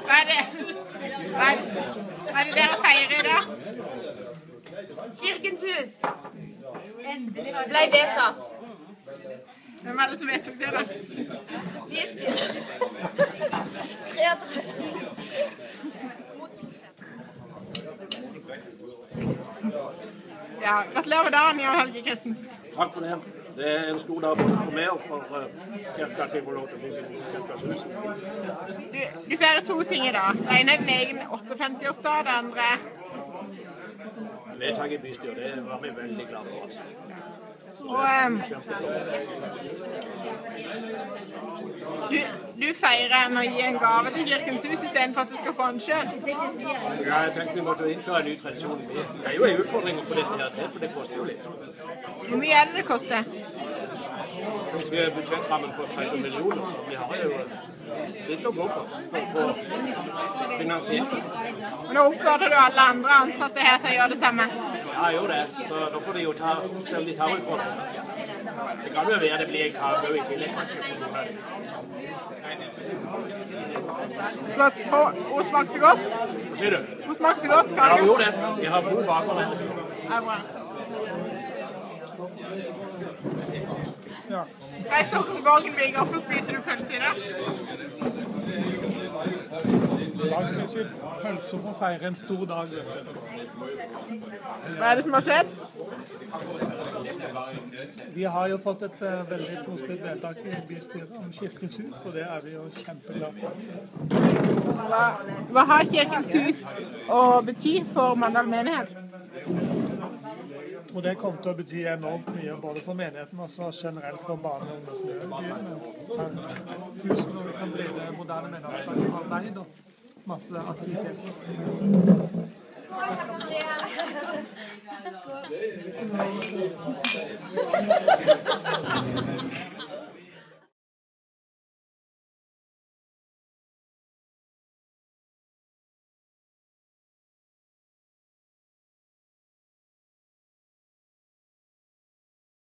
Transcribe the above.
Hva er det? Hva er det dere feirer i dag? Kirkens hus ble vedtatt. Hvem er det som vedtok det da? Bystyret. 33. Ja, gratulerer med dagen, Jan Helge Kristensen. Takk for det. Det er en stor dag både for meg og for kirka at jeg får lov til å bygge kirkas hus. Du feirer to ting i dag. Det ene er din egen 58-årsdag, det andre Vedtaket i bystyret, det var vi veldig glad for oss. Du feirer med å gi en gave til Kirkens hus i stedet for at du skal få den selv. Ja, jeg tenkte vi måtte innføre en ny tradisjon. Det er jo en utfordring å få dette her til, for det koster jo litt. Hvor mye er det koster? Vi har budsjettrammen på 30 millioner, så vi har jo litt å gå på for å finansiere. Og nå oppfordrer du alle andre ansatte her til å gjøre det samme. Ja, jeg gjør det. Så da får de jo ta, se om de tar ut for det. Det kan jo være det blir en kake i tillegg, kanskje. Flott. Hun smakte godt? Hva sier du? Hun smakte godt, Ja, kaken? hun gjorde det. Vi har god baker med. Ja, bra. Reis opp til Borgenvig, hvorfor spiser du pølse i dag? I dag spiser vi pølse for å feire en stor dag. Hva er det som har skjedd? Vi har jo fått et veldig positivt vedtak i bystyret om Kirkens hus, og det er vi jo kjempeglade for. Hva har Kirkens hus å bety for Mandal menighet? Jeg tror det kommer til å bety enormt mye, både for menigheten og generelt for barne- og ungdomsmiljøet. Hus hvor vi kan drive moderne menighetsarbeid og masse aktiviteter. Skål.